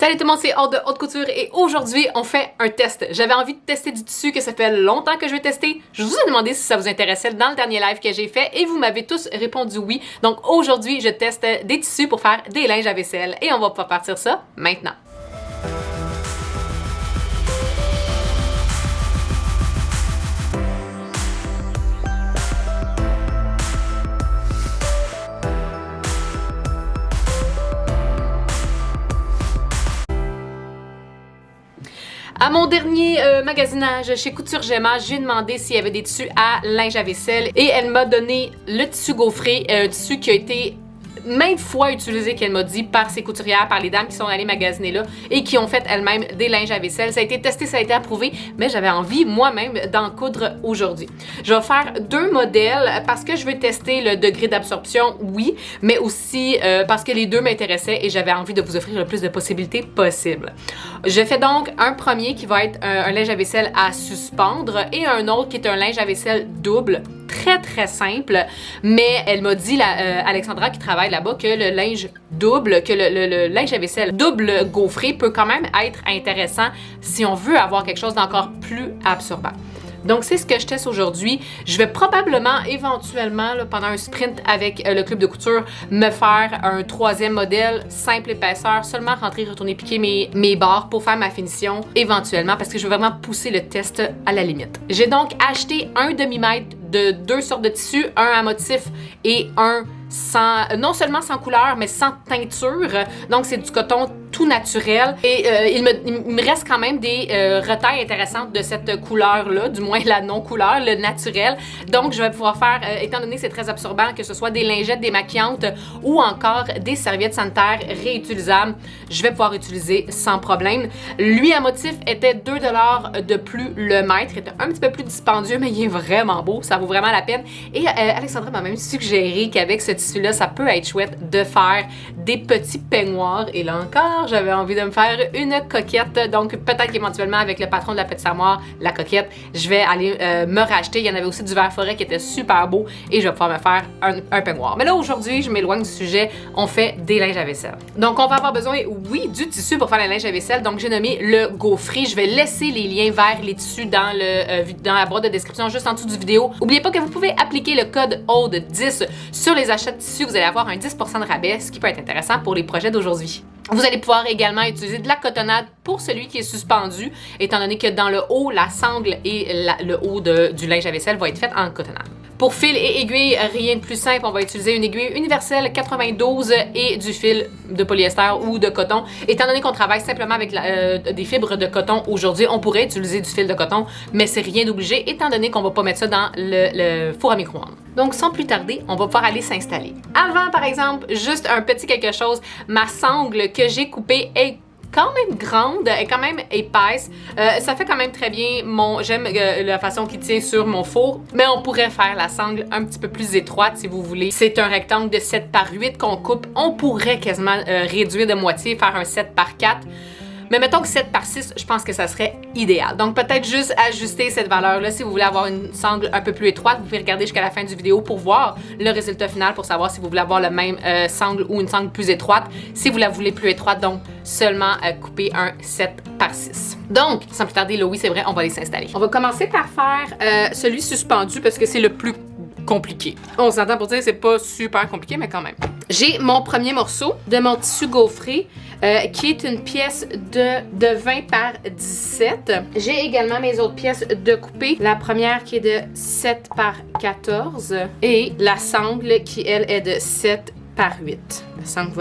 Salut tout le monde, c'est Aude de Haute Couture et aujourd'hui on fait un test. J'avais envie de tester du tissu que ça fait longtemps que je veux tester. Je vous ai demandé si ça vous intéressait dans le dernier live que j'ai fait et vous m'avez tous répondu oui. Donc aujourd'hui je teste des tissus pour faire des linges à vaisselle et on va pouvoir partir ça maintenant. À mon dernier magasinage chez Couture Gemma, j'ai demandé s'il y avait des tissus à linge à vaisselle et elle m'a donné le tissu gaufré, un tissu qui a été maintes fois utilisé, qu'elle m'a dit, par ses couturières, par les dames qui sont allées magasiner là et qui ont fait elles-mêmes des linges à vaisselle. Ça a été testé, ça a été approuvé, mais j'avais envie moi-même d'en coudre aujourd'hui. Je vais faire deux modèles parce que je veux tester le degré d'absorption, oui, mais aussi parce que les deux m'intéressaient et j'avais envie de vous offrir le plus de possibilités possible. Je fais donc un premier qui va être un linge à vaisselle à suspendre et un autre qui est un linge à vaisselle double. Très simple, mais elle m'a dit, Alexandra qui travaille là-bas, que le linge double, que le linge à vaisselle double gaufré peut quand même être intéressant si on veut avoir quelque chose d'encore plus absorbant. Donc, c'est ce que je teste aujourd'hui. Je vais probablement, éventuellement, là, pendant un sprint avec le club de couture, me faire un troisième modèle, simple épaisseur, seulement rentrer, retourner, piquer mes barres pour faire ma finition, éventuellement, parce que je veux vraiment pousser le test à la limite. J'ai donc acheté un demi-mètre de deux sortes de tissus, un à motif et un sans, non seulement sans couleur, mais sans teinture. Donc, c'est du coton tout naturel. Et il me reste quand même des retailles intéressantes de cette couleur-là, du moins la non-couleur, le naturel. Donc, je vais pouvoir faire, étant donné que c'est très absorbant, que ce soit des lingettes démaquillantes ou encore des serviettes sanitaires réutilisables, je vais pouvoir utiliser sans problème. Lui, à motif, était 2 $ de plus le mètre. Il était un petit peu plus dispendieux, mais il est vraiment beau. Ça vaut vraiment la peine. Et Alexandra m'a même suggéré qu'avec ce tissu-là, ça peut être chouette de faire des petits peignoirs. Et là encore, j'avais envie de me faire une coquette. Donc, peut-être qu'éventuellement, avec le patron de la petite armoire, la coquette, je vais aller me racheter. Il y en avait aussi du vert forêt qui était super beau et je vais pouvoir me faire un peignoir. Mais là, aujourd'hui, je m'éloigne du sujet. On fait des linges à vaisselle. Donc, on va avoir besoin, oui, du tissu pour faire les linges à vaisselle. Donc, j'ai nommé le gaufré. Je vais laisser les liens vers les tissus dans la boîte de description juste en dessous du vidéo. N'oubliez pas que vous pouvez appliquer le code AUDE10 sur les achats de tissus. Vous allez avoir un 10% de rabais, ce qui peut être intéressant pour les projets d'aujourd'hui. Vous allez pouvoir également utiliser de la cotonnade pour celui qui est suspendu, étant donné que dans le haut, la sangle et le haut du linge à vaisselle va être fait en cotonnade. Pour fil et aiguille, rien de plus simple, on va utiliser une aiguille universelle 92 et du fil de polyester ou de coton. Étant donné qu'on travaille simplement avec des fibres de coton aujourd'hui, on pourrait utiliser du fil de coton, mais c'est rien d'obligé, étant donné qu'on va pas mettre ça dans le four à micro-ondes. Donc, sans plus tarder, on va pouvoir aller s'installer. Avant, par exemple, juste un petit quelque chose, ma sangle que j'ai coupée est quand même grande, est quand même épaisse. Ça fait quand même très bien j'aime la façon qu'il tient sur mon four, mais on pourrait faire la sangle un petit peu plus étroite si vous voulez. C'est un rectangle de 7 par 8 qu'on coupe. On pourrait quasiment réduire de moitié, faire un 7 par 4. Mais mettons que 7 par 6, je pense que ça serait idéal. Donc peut-être juste ajuster cette valeur-là si vous voulez avoir une sangle un peu plus étroite. Vous pouvez regarder jusqu'à la fin du vidéo pour voir le résultat final, pour savoir si vous voulez avoir le même sangle ou une sangle plus étroite. Si vous la voulez plus étroite, donc seulement couper un 7 par 6. Donc, sans plus tarder, là oui, c'est vrai, on va aller s'installer. On va commencer par faire celui suspendu parce que c'est le plus compliqué. On s'entend pour dire que c'est pas super compliqué, mais quand même. J'ai mon premier morceau de mon tissu gaufré qui est une pièce de 20 par 17. J'ai également mes autres pièces de couper. La première qui est de 7 par 14 et la sangle qui, elle, est de 7 par 8. La sangle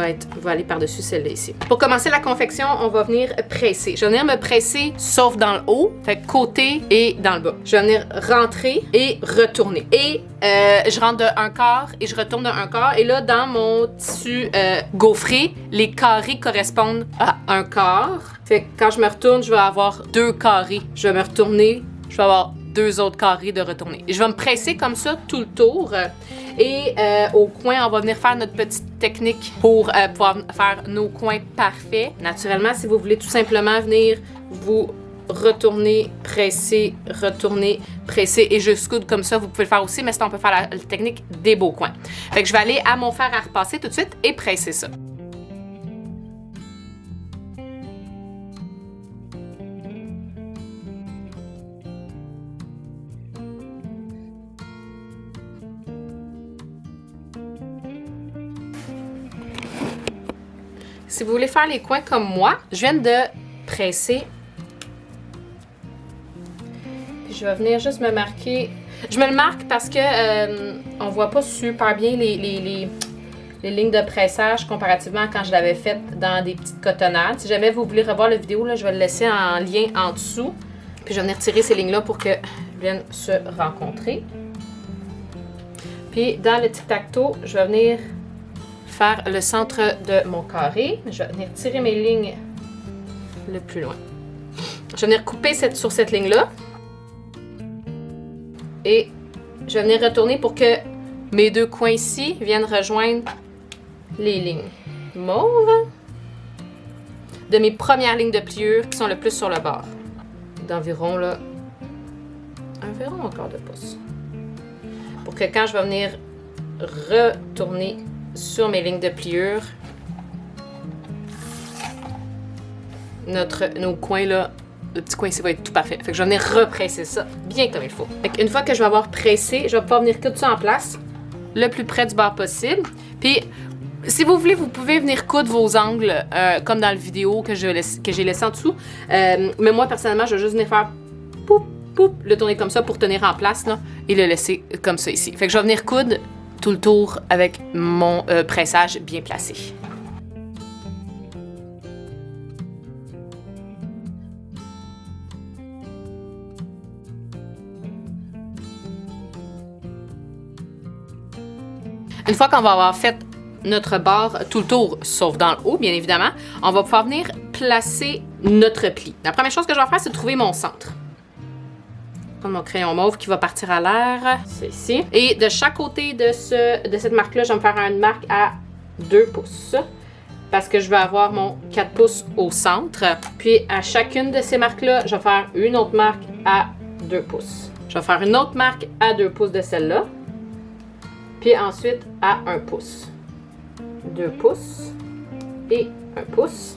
va aller par-dessus celle-là ici. Pour commencer la confection, on va venir presser. Je vais venir me presser sauf dans le haut, fait côté et dans le bas. Je vais venir rentrer et retourner. Et je rentre de 1/4 et je retourne de 1/4. Et là, dans mon tissu gaufré, les carrés correspondent à 1/4. Fait que quand je me retourne, je vais avoir 2 carrés. Je vais me retourner, je vais avoir 2 autres carrés de retourner. Et je vais me presser comme ça tout le tour. Et au coin, on va venir faire notre petite technique pour pouvoir faire nos coins parfaits. Naturellement, si vous voulez tout simplement venir vous retourner, presser, retourner, presser et juste coudre comme ça, vous pouvez le faire aussi, mais sinon on peut faire la technique des beaux coins. Fait que je vais aller à mon fer à repasser tout de suite et presser ça. si vous voulez faire les coins comme moi, je viens de presser. Puis je vais venir juste me marquer. Je me le marque parce que on voit pas super bien les lignes de pressage comparativement à quand je l'avais fait dans des petites cotonnades. Si jamais vous voulez revoir la vidéo, là, je vais le laisser en lien en dessous. Puis je vais venir tirer ces lignes-là pour qu'elles viennent se rencontrer. Puis dans le tic-tac-toe, je vais venir faire le centre de mon carré. Je vais venir tirer mes lignes le plus loin. Je vais venir couper sur cette ligne-là. Et je vais venir retourner pour que mes deux coins ici viennent rejoindre les lignes mauves de mes premières lignes de pliure qui sont le plus sur le bord. D'environ, là, environ un quart de pouce. Pour que quand je vais venir retourner sur mes lignes de pliure, nos coins là, le petit coin ici va être tout parfait. Fait que je vais venir represser ça bien comme il faut. Fait qu'une fois que je vais avoir pressé, je vais pouvoir venir coudre ça en place le plus près du bord possible. Puis, si vous voulez, vous pouvez venir coudre vos angles comme dans la vidéo que j'ai laissé en dessous. Mais moi, personnellement, je vais juste venir faire poup, poup, le tourner comme ça pour tenir en place là, et le laisser comme ça ici. Fait que je vais venir coudre tout le tour avec mon pressage bien placé. Une fois qu'on va avoir fait notre barre tout le tour, sauf dans le haut, bien évidemment, on va pouvoir venir placer notre pli. La première chose que je vais faire, c'est de trouver mon centre. Prendre mon crayon mauve qui va partir à l'air, c'est ici. Et de chaque côté de cette marque-là, je vais me faire une marque à 2 pouces. Parce que je vais avoir mon 4 pouces au centre. Puis à chacune de ces marques-là, je vais faire une autre marque à 2 pouces. Je vais faire une autre marque à 2 pouces de celle-là. Puis ensuite à 1 pouce. 2 pouces et 1 pouce.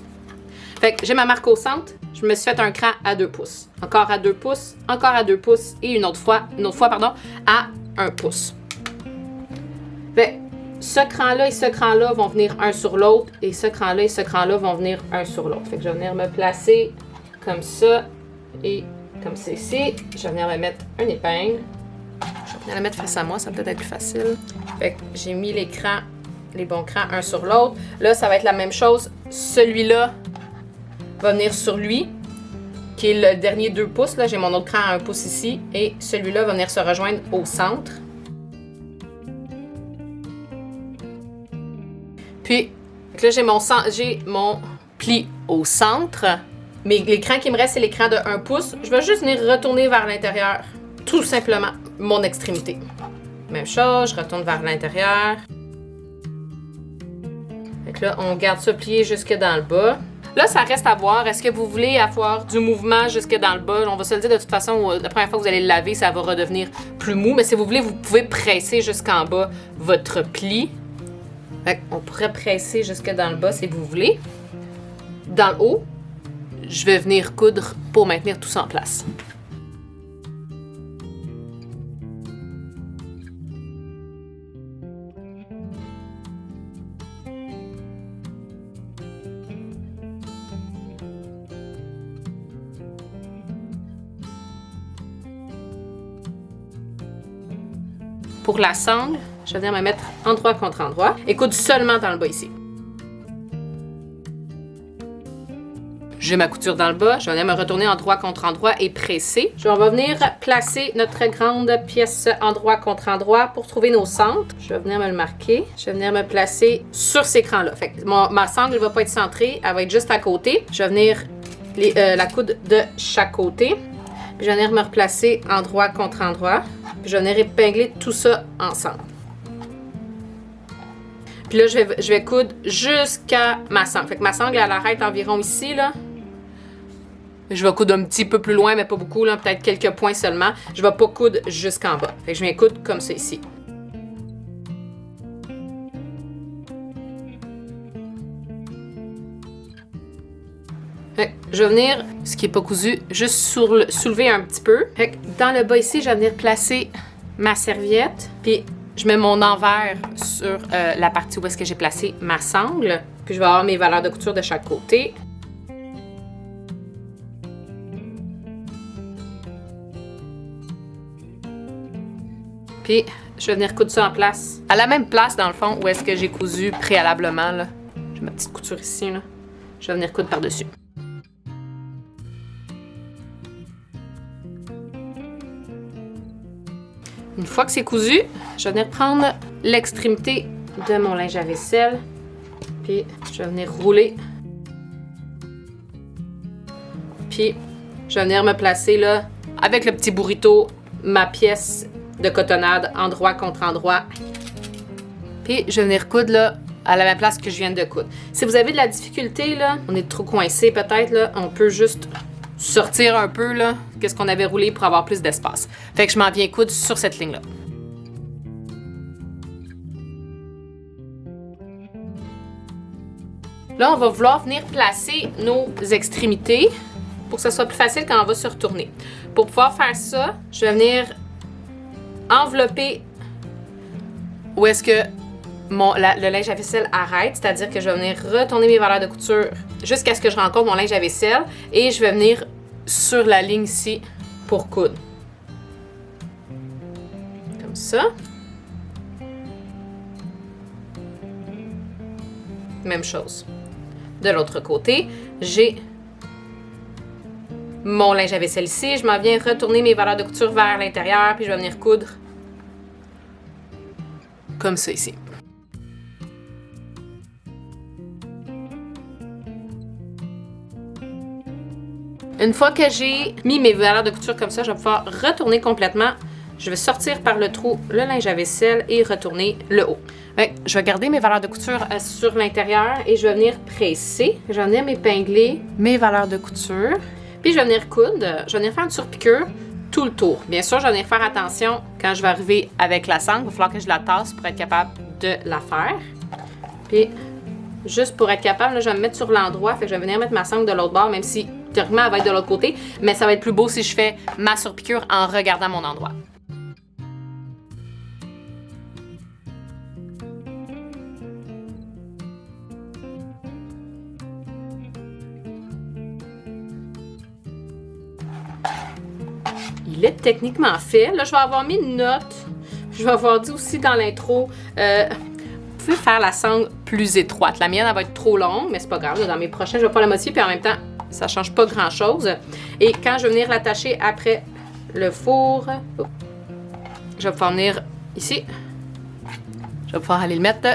Fait que j'ai ma marque au centre, je me suis fait un cran à 2 pouces. Encore à 2 pouces, encore à 2 pouces et une autre fois à 1 pouce. Fait que ce cran-là et ce cran-là vont venir un sur l'autre et ce cran-là et ce cran-là vont venir un sur l'autre. Fait que je vais venir me placer comme ça et comme c'est ici. Je vais venir me mettre une épingle. Je vais venir la mettre face à moi, ça va peut-être être plus facile. Fait que j'ai mis les crans, les bons crans un sur l'autre. Là, ça va être la même chose. Celui-là va venir sur lui, qui est le dernier 2 pouces. Là, j'ai mon autre cran à 1 pouce ici. Et celui-là va venir se rejoindre au centre. Puis, là, j'ai mon pli au centre. Mais les crans qui me restent, c'est les crans de 1 pouce. Je vais juste venir retourner vers l'intérieur. Tout simplement, mon extrémité. Même chose, je retourne vers l'intérieur. Fait que là, on garde ça plié jusque dans le bas. Là, ça reste à voir. Est-ce que vous voulez avoir du mouvement jusque dans le bas? On va se le dire de toute façon, la première fois que vous allez le laver, ça va redevenir plus mou. Mais si vous voulez, vous pouvez presser jusqu'en bas votre pli. Fait qu'on pourrait presser jusque dans le bas si vous voulez. Dans le haut, je vais venir coudre pour maintenir tout ça en place. Pour la sangle, je vais venir me mettre endroit contre endroit et coudre seulement dans le bas ici. J'ai ma couture dans le bas, je vais venir me retourner endroit contre endroit et presser. On va venir placer notre grande pièce endroit contre endroit pour trouver nos centres. Je vais venir me le marquer. Je vais venir me placer sur ces crans-là. Fait que ma sangle ne va pas être centrée, elle va être juste à côté. Je vais venir la coudre de chaque côté. Puis je vais venir me replacer endroit contre endroit. Puis je vais venir épingler tout ça ensemble. Puis là, je vais coudre jusqu'à ma sangle. Fait que ma sangle, elle arrête environ ici, là. Je vais coudre un petit peu plus loin, mais pas beaucoup, là, peut-être quelques points seulement. Je vais pas coudre jusqu'en bas. Fait que je viens coudre comme ça ici. Fait que je vais venir, ce qui n'est pas cousu, juste soulever un petit peu. Fait que dans le bas ici, je vais venir placer ma serviette. Puis je mets mon envers sur la partie où est-ce que j'ai placé ma sangle. Puis Puis je vais avoir mes valeurs de couture de chaque côté. Puis je vais venir coudre ça en place. À la même place, dans le fond, où est-ce que j'ai cousu préalablement, là. J'ai ma petite couture ici, là. Je vais venir coudre par-dessus. Une fois que c'est cousu, je vais venir prendre l'extrémité de mon linge à vaisselle. Puis je vais venir rouler. Puis je vais venir me placer là, avec le petit burrito, ma pièce de cotonnade, endroit contre endroit. Puis je vais venir coudre là, à la même place que je viens de coudre. Si vous avez de la difficulté, là, on est trop coincé peut-être, là, on peut juste sortir un peu là, qu'est-ce qu'on avait roulé pour avoir plus d'espace. Fait que je m'en viens coudre sur cette ligne-là. Là, on va vouloir venir placer nos extrémités pour que ce soit plus facile quand on va se retourner. Pour pouvoir faire ça, je vais venir envelopper où est-ce que le linge à vaisselle arrête, c'est-à-dire que je vais venir retourner mes valeurs de couture jusqu'à ce que je rencontre mon linge à vaisselle et je vais venir sur la ligne ici pour coudre. Comme ça. Même chose. De l'autre côté, j'ai mon linge à vaisselle ici. Je m'en viens retourner mes valeurs de couture vers l'intérieur, puis je vais venir coudre comme ça ici. Une fois que j'ai mis mes valeurs de couture comme ça, je vais pouvoir retourner complètement. Je vais sortir par le trou le linge à vaisselle et retourner le haut. Je vais garder mes valeurs de couture sur l'intérieur et je vais venir presser. Je vais venir m'épingler mes valeurs de couture. Puis je vais venir coudre. Je vais venir faire une surpiqûre tout le tour. Bien sûr, je vais venir faire attention quand je vais arriver avec la sangle. Il va falloir que je la tasse pour être capable de la faire. Puis, juste pour être capable, là, je vais me mettre sur l'endroit. Fait que je vais venir mettre ma sangle de l'autre bord, même si théoriquement elle va être de l'autre côté. Mais ça va être plus beau si je fais ma surpiqûre en regardant mon endroit. Il est techniquement fait. Là, je vais avoir mis une note. Je vais avoir dit aussi dans l'intro, vous pouvez faire la sangle plus étroite. La mienne, elle va être trop longue, mais c'est pas grave. Là, dans mes prochains, je vais pas la modifier, puis en même temps, ça change pas grand-chose. Et quand je vais venir l'attacher après le four, je vais pouvoir venir ici. Je vais pouvoir aller le mettre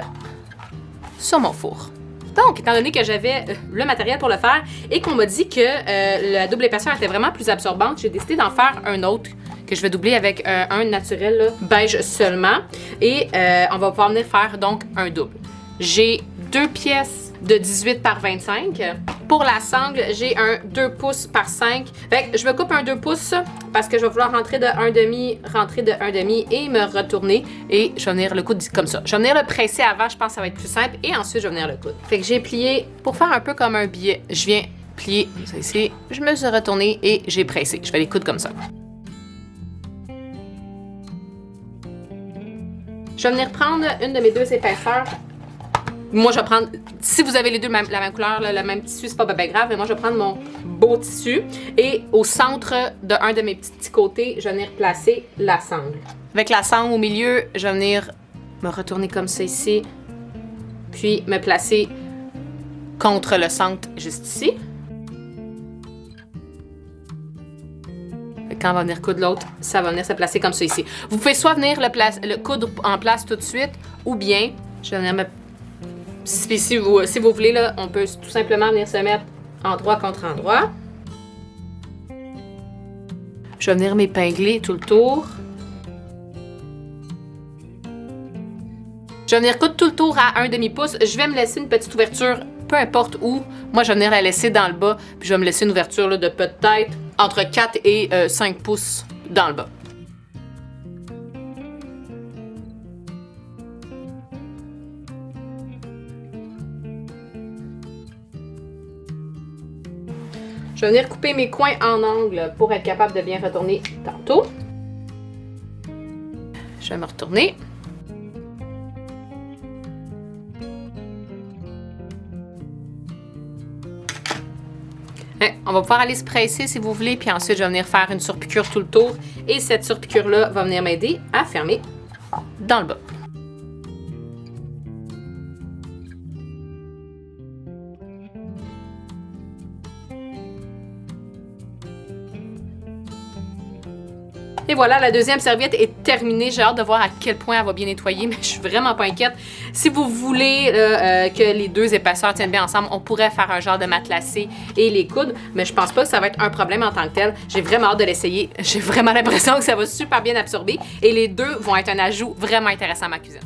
sur mon four. Donc, étant donné que j'avais le matériel pour le faire et qu'on m'a dit que la double épaisseur était vraiment plus absorbante, j'ai décidé d'en faire un autre que je vais doubler avec un naturel là, beige seulement. Et on va pouvoir venir faire donc un double. J'ai 2 pièces de 18 par 25. Pour la sangle, j'ai un 2 pouces par 5. Fait que je me coupe un 2 pouces parce que je vais vouloir rentrer de 1,5, rentrer de 1,5 et me retourner. Et je vais venir le coudre comme ça. Je vais venir le presser avant, je pense que ça va être plus simple. Et ensuite, je vais venir le coudre. Fait que j'ai plié pour faire un peu comme un billet. Je viens plier ça ici. Je me suis retournée et j'ai pressé. Je vais les coudre comme ça. Je vais venir prendre une de mes 2 épaisseurs. Moi, je vais prendre, si vous avez les deux la même couleur, le même tissu, c'est pas bien grave, mais moi, je vais prendre mon beau tissu et au centre d'un de mes petits côtés, je vais venir placer la sangle. Avec la sangle au milieu, je vais venir me retourner comme ça ici, puis me placer contre le centre juste ici. Quand on va venir coudre l'autre, ça va venir se placer comme ça ici. Vous pouvez soit venir le coudre en place tout de suite, ou bien, je vais venir me... Si vous voulez, là, on peut tout simplement venir se mettre endroit contre endroit. Je vais venir m'épingler tout le tour. Je vais venir coudre tout le tour à 1/2 pouce. Je vais me laisser une petite ouverture, peu importe où. Moi, je vais venir la laisser dans le bas, puis je vais me laisser une ouverture là, de peut-être entre 4 et 5 pouces dans le bas. Je vais venir couper mes coins en angle pour être capable de bien retourner tantôt. Je vais me retourner. On va pouvoir aller se presser si vous voulez, puis ensuite je vais venir faire une surpiqûre tout le tour. Et cette surpiqûre-là va venir m'aider à fermer dans le bas. Et voilà, la deuxième serviette est terminée. J'ai hâte de voir à quel point elle va bien nettoyer, mais je suis vraiment pas inquiète. Si vous voulez que les deux épaisseurs tiennent bien ensemble, on pourrait faire un genre de matelassé et les coudes, mais je pense pas que ça va être un problème en tant que tel. J'ai vraiment hâte de l'essayer. J'ai vraiment l'impression que ça va super bien absorber et les deux vont être un ajout vraiment intéressant à ma cuisine.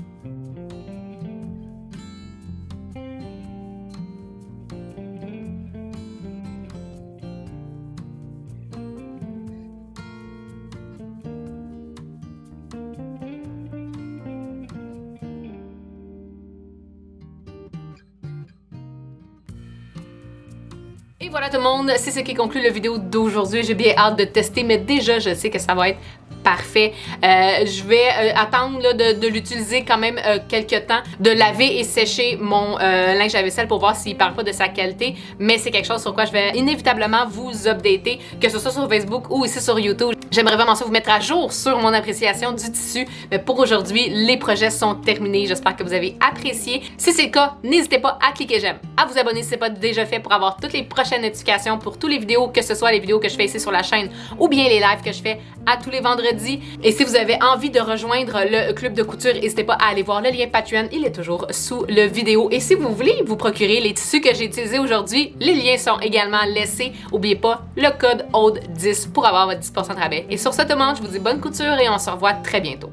Et voilà tout le monde, c'est ce qui conclut la vidéo d'aujourd'hui. J'ai bien hâte de tester, mais déjà je sais que ça va être parfait. Je vais attendre là, de l'utiliser quand même quelques temps, de laver et sécher mon linge à vaisselle pour voir s'il ne perd pas de sa qualité, mais c'est quelque chose sur quoi je vais inévitablement vous updater, que ce soit sur Facebook ou ici sur YouTube. J'aimerais vraiment ça vous mettre à jour sur mon appréciation du tissu, mais pour aujourd'hui, les projets sont terminés. J'espère que vous avez apprécié. Si c'est le cas, n'hésitez pas à cliquer j'aime, à vous abonner si ce n'est pas déjà fait pour avoir toutes les prochaines notifications pour toutes les vidéos, que ce soit les vidéos que je fais ici sur la chaîne ou bien les lives que je fais à tous les vendredis. Et si vous avez envie de rejoindre le club de couture, n'hésitez pas à aller voir le lien Patreon, il est toujours sous le vidéo. Et si vous voulez vous procurer les tissus que j'ai utilisés aujourd'hui, les liens sont également laissés. N'oubliez pas le code AUDE10 pour avoir votre 10% de rabais. Et sur ce, tout le monde, je vous dis bonne couture et on se revoit très bientôt.